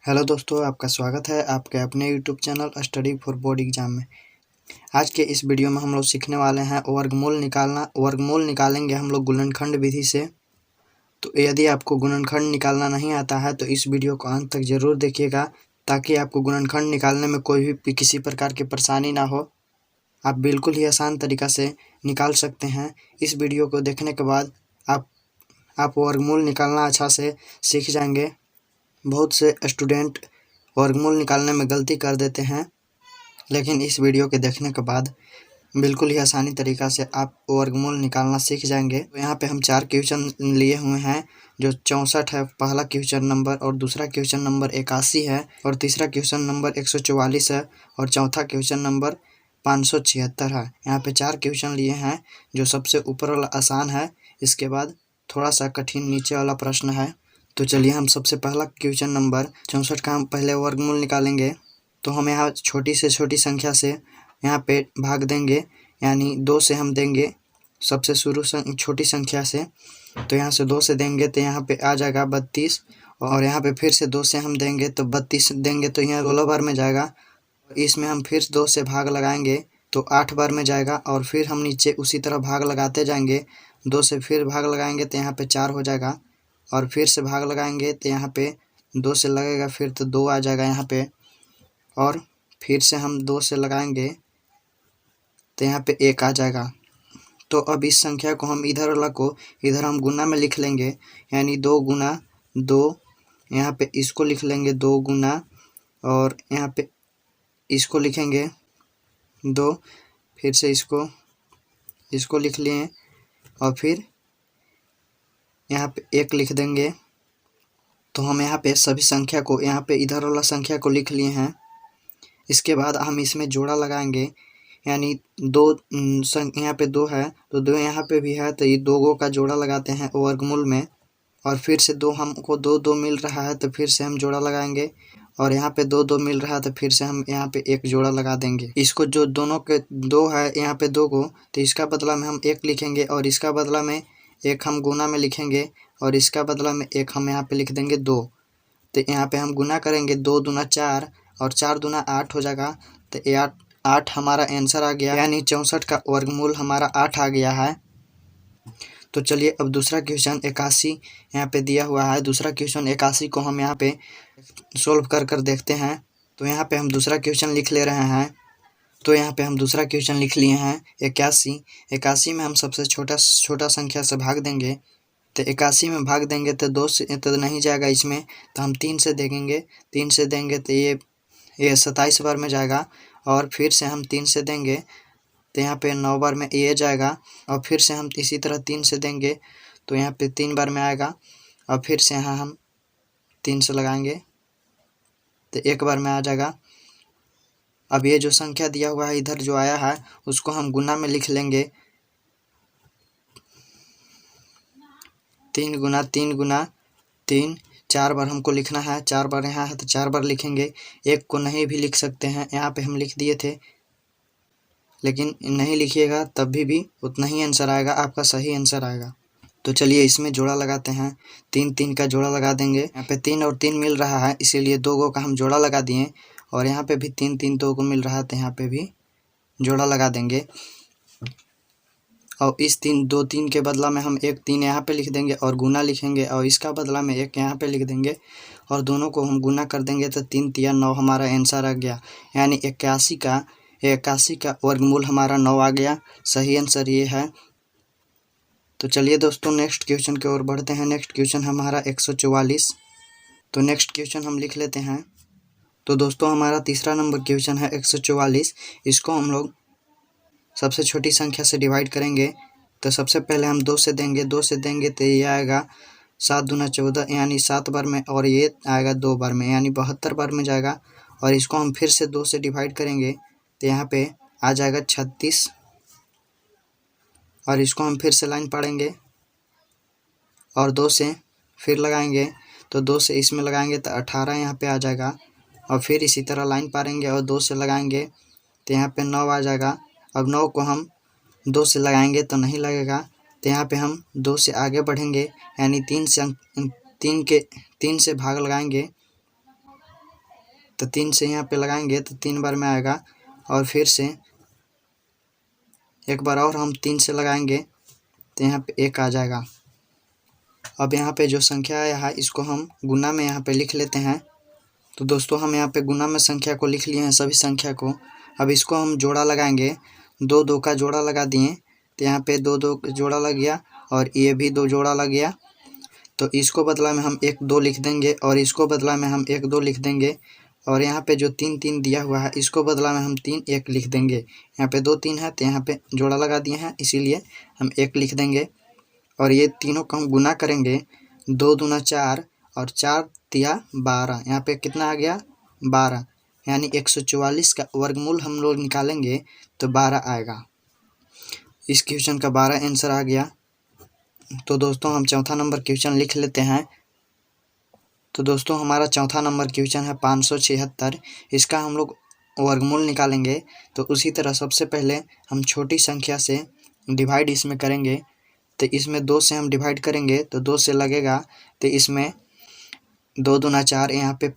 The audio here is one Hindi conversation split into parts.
हेलो दोस्तों, आपका स्वागत है आपके अपने YouTube channel study for board exam में। आज के इस वीडियो में हम लोग सीखने वाले हैं वर्गमूल निकालना। वर्गमूल निकालेंगे हम लोग गुणनखंड विधि से। तो यदि आपको गुणनखंड निकालना नहीं आता है तो इस वीडियो को अंत तक जरूर देखिएगा, ताकि आपको गुणनखंड निकालने में कोई भी किसी प्रकार की परेशानी ना हो। आप बिल्कुल ही आसान तरीक़ा से निकाल सकते हैं। इस वीडियो को देखने के बाद आप वर्गमूल निकालना अच्छा से सीख जाएंगे। बहुत से स्टूडेंट वर्गमूल निकालने में गलती कर देते हैं, लेकिन इस वीडियो के देखने के बाद बिल्कुल ही आसानी तरीक़ा से आप वर्गमूल निकालना सीख जाएंगे। तो यहाँ पे हम 4 क्वेश्चन लिए हुए हैं, जो 64 है पहला क्वेश्चन नंबर, और दूसरा क्वेश्चन नंबर 81 है, और तीसरा क्वेश्चन नंबर 144 है, और चौथा क्वेश्चन नंबर 576 है। यहाँ पे 4 क्वेश्चन लिए हैं, जो सबसे ऊपर वाला आसान है, इसके बाद थोड़ा सा कठिन नीचे वाला प्रश्न है। तो चलिए हम सबसे पहला क्वेश्चन नंबर 64 का हम पहले वर्गमूल निकालेंगे। तो हम यहाँ छोटी से छोटी संख्या से यहाँ पे भाग देंगे, यानी 2 से हम देंगे सबसे शुरू छोटी संख्या से। तो यहाँ से 2 से देंगे तो यहाँ पे आ जाएगा 32, और यहाँ पे फिर से 2 से हम देंगे तो 32 देंगे तो यहाँ 16 बार में जाएगा। इसमें हम फिर 2 से भाग लगाएंगे तो 8 बार में जाएगा, और फिर हम नीचे उसी तरह भाग लगाते जाएंगे। 2 से फिर भाग लगाएंगे तो यहाँ पे 4 हो जाएगा, और फिर से भाग लगाएंगे तो यहाँ पे 2 से लगेगा फिर तो 2 आ जाएगा यहाँ पे, और फिर से हम 2 से लगाएंगे तो यहाँ पे 1 आ जाएगा। तो अब इस संख्या को हम इधर वाला को इधर हम गुना में लिख लेंगे, यानी 2 गुना 2। यहाँ पे इसको लिख लेंगे 2 गुना, और यहाँ पे इसको लिखेंगे 2, फिर से इसको लिख लिए, और फिर यहाँ पे 1 लिख देंगे। तो हम यहाँ पे सभी संख्या को यहाँ पे इधर वाला संख्या को लिख लिए हैं। इसके बाद हम इसमें जोड़ा लगाएंगे, यानी 2 यहाँ पे 2 है तो 2 यहाँ पे भी है, तो ये 2 का जोड़ा लगाते हैं वर्गमूल में। और फिर से 2 हमको 2 मिल रहा है तो फिर से हम जोड़ा लगाएंगे, और यहाँ पे 2 मिल रहा है तो फिर से हम यहाँ पे 1 जोड़ा लगा देंगे। इसको जो दोनों के 2 है यहाँ पे 2 को, तो इसका बदला में हम 1 लिखेंगे, और इसका बदला में 1 हम गुना में लिखेंगे, और इसका बदला में 1 हम यहाँ पे लिख देंगे 2। तो यहाँ पे हम गुना करेंगे 2 दूना 4, और 4 दूना 8 हो जाएगा। तो 8 हमारा आंसर आ गया, यानी 64 का वर्गमूल हमारा 8 आ गया है। तो चलिए अब दूसरा क्वेश्चन 81 यहाँ पे दिया हुआ है। दूसरा क्वेश्चन 81 को हम यहाँ पे सोल्व कर देखते हैं। तो यहाँ पे हम दूसरा क्वेश्चन लिख ले रहे हैं। तो यहाँ पे हम दूसरा क्वेश्चन लिख लिए हैं 81 में हम सबसे छोटा संख्या से भाग देंगे। तो 81 में भाग देंगे तो 2 से तो नहीं जाएगा इसमें, तो हम 3 से देंगे। 3 से देंगे तो ये 27 बार में जाएगा, और फिर से हम 3 से देंगे तो यहाँ पे 9 बार में ये जाएगा, और फिर से हम इसी तरह 3 से देंगे तो यहाँ पे 3 बार में आएगा, और फिर से यहाँ हम 3 से लगाएंगे तो 1 बार में आ जाएगा। अब ये जो संख्या दिया हुआ है इधर जो आया है उसको हम गुना में लिख लेंगे। 3 गुना 3 गुना 3, 4 बार हमको लिखना है। 4 बार यहाँ है तो 4 बार लिखेंगे। 1 को नहीं भी लिख सकते हैं, यहाँ पे हम लिख दिए थे, लेकिन नहीं लिखिएगा तब भी उतना ही आंसर आएगा, आपका सही आंसर आएगा। तो चलिए इसमें जोड़ा लगाते हैं। 3 का जोड़ा लगा देंगे। यहाँ पे 3 और 3 मिल रहा है, इसीलिए 2 का हम जोड़ा लगा दिए, और यहाँ पे भी 3 2 को मिल रहा है तो यहाँ पे भी जोड़ा लगा देंगे। और इस 3 के बदला में हम 1 3 यहाँ पे लिख देंगे और गुना लिखेंगे, और इसका बदला में 1 यहाँ पे लिख देंगे, और दोनों को हम गुना कर देंगे तो 3 3 9 हमारा आंसर आ गया, यानी 81 का वर्गमूल हमारा 9 आ गया। सही आंसर ये है। तो चलिए दोस्तों नेक्स्ट क्वेश्चन की ओर बढ़ते हैं। नेक्स्ट क्वेश्चन हमारा 144। तो नेक्स्ट क्वेश्चन हम लिख लेते हैं। तो दोस्तों हमारा तीसरा नंबर क्वेश्चन है 144। इसको हम लोग सबसे छोटी संख्या से डिवाइड करेंगे। तो सबसे पहले हम 2 से देंगे। 2 से देंगे तो ये आएगा 7 दूना 14, यानी 7 बार में, और ये आएगा 2 बार में, यानी 72 बार में जाएगा। और इसको हम फिर से 2 से डिवाइड करेंगे तो यहाँ पे आ जाएगा 36, और इसको हम फिर से लाइन पढ़ेंगे और 2 से फिर लगाएंगे। तो 2 से इसमें लगाएंगे तो 18 यहाँ पे आ जाएगा, और फिर इसी तरह लाइन पारेंगे और 2 से लगाएंगे तो यहाँ पे 9 आ जाएगा। अब 9 को हम 2 से लगाएंगे तो नहीं लगेगा, तो यहाँ पे हम 2 से आगे बढ़ेंगे, यानी 3 से भाग लगाएंगे तो 3 से यहाँ पे लगाएंगे तो 3 बार में आएगा, और फिर से एक बार और हम 3 से लगाएंगे तो यहाँ पे 1 आ जाएगा। अब यहाँ पे जो संख्या आया है इसको हम गुना में यहाँ पे लिख लेते हैं। तो दोस्तों हम यहाँ पे गुना में संख्या को लिख लिए हैं, सभी संख्या को। अब इसको हम जोड़ा लगाएंगे, 2 2 का जोड़ा लगा दिए तो यहाँ पे 2 2 जोड़ा लग गया, और ये भी 2 जोड़ा लग गया। तो इसको बदला में हम 1 2 लिख देंगे, और इसको बदला में हम 1 2 लिख देंगे, और यहाँ पे जो 3 3 दिया हुआ है इसको बदला में हम 3 1 लिख देंगे। यहाँ पे 2 3 है तो यहाँ पे जोड़ा लगा दिए हैं, इसीलिए हम 1 लिख देंगे। और ये तीनों को हम गुना करेंगे, 2 दूना 4 और 4 तिया 12। यहाँ पे कितना आ गया 12, यानी 144 का वर्गमूल हम लोग निकालेंगे तो 12 आएगा। इस क्वेश्चन का 12 आंसर आ गया। तो दोस्तों हम चौथा नंबर क्वेश्चन लिख लेते हैं। तो दोस्तों हमारा चौथा नंबर क्वेश्चन है 576। इसका हम लोग वर्गमूल निकालेंगे। तो उसी तरह सबसे पहले हम छोटी संख्या से डिवाइड इसमें करेंगे। तो इसमें 2 से हम डिवाइड करेंगे तो 2 से लगेगा, तो इसमें 2 दूना 4 यहाँ पे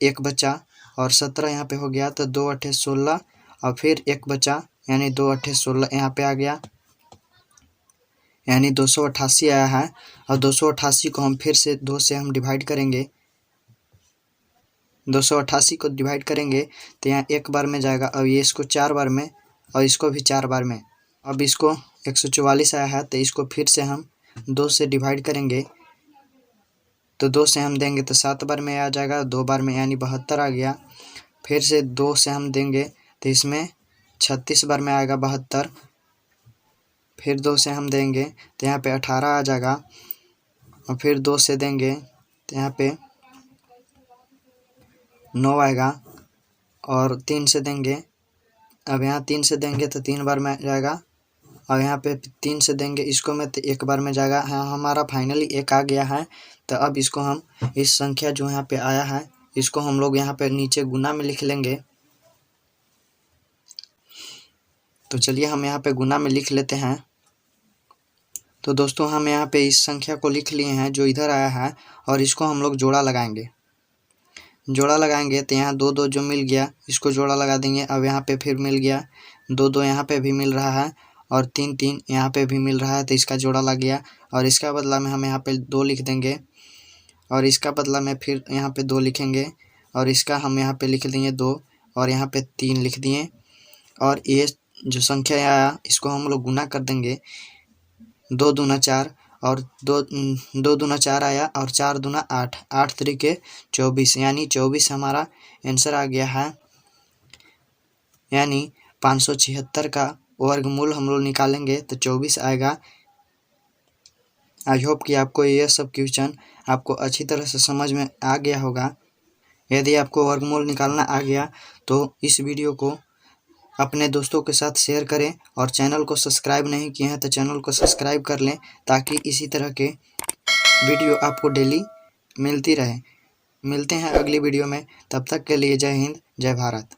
1 बचा, और 17 यहाँ पे हो गया, तो 2 8 16 और फिर 1 बचा, यानी 2 8 16 यहाँ पे आ गया, यानी 288 आया है। और 288 को हम फिर से 2 से हम डिवाइड करेंगे। 288 को डिवाइड करेंगे तो यहाँ 1 बार में जाएगा, अब ये इसको 4 बार में, और इसको भी 4 बार में। अब इसको 144 आया है तो इसको फिर से हम 2 से डिवाइड करेंगे। तो 2 से हम देंगे तो 7 बार में आ जाएगा, 2 बार में यानी 72 आ गया। फिर से 2 से हम देंगे तो इसमें 36 बार में आएगा 72। फिर 2 से हम देंगे तो यहाँ पे 18 आ जाएगा, और फिर 2 से देंगे तो यहाँ पे 9 आएगा, और 3 से देंगे, अब यहाँ 3 से देंगे तो 3 बार में आ जाएगा, और यहाँ पे 3 से देंगे इसको में तो 1 बार में जाएगा। हाँ हमारा फाइनली 1 आ गया है। तो अब इसको हम इस संख्या जो यहाँ पे आया है इसको हम लोग यहाँ पे नीचे गुना में लिख लेंगे। तो चलिए हम यहाँ पे गुना में लिख लेते हैं। तो दोस्तों हम यहाँ पे इस संख्या को लिख लिए हैं जो इधर आया है, और इसको हम लोग जोड़ा लगाएंगे। जोड़ा लगाएंगे तो यहाँ 2 2 जो मिल गया इसको जोड़ा लगा देंगे। अब यहाँ पे फिर मिल गया 2 2, यहाँ पे भी मिल रहा है, और 3 3 यहाँ पे भी मिल रहा है, तो इसका जोड़ा लग गया। और इसका बदला में हम यहाँ पे 2 लिख देंगे, और इसका बदला में फिर यहाँ पे 2 लिखेंगे, और इसका हम यहाँ पे लिख देंगे 2, और यहाँ पे 3 लिख दिए। और ये जो संख्या आया इसको हम लोग गुना कर देंगे, 2 दूना 4 और 2 दूना 4 आया, और 4 दूना 8, 8 तरीके 24, यानी 24 हमारा आंसर आ गया है। यानी 576 का वर्गमूल हम लोग निकालेंगे तो 24 आएगा। आई होप कि आपको यह सब क्वेश्चन आपको अच्छी तरह से समझ में आ गया होगा। यदि आपको वर्गमूल निकालना आ गया तो इस वीडियो को अपने दोस्तों के साथ शेयर करें, और चैनल को सब्सक्राइब नहीं किए हैं तो चैनल को सब्सक्राइब कर लें, ताकि इसी तरह के वीडियो आपको डेली मिलती रहे। मिलते हैं अगली वीडियो में, तब तक के लिए जय हिंद, जय भारत।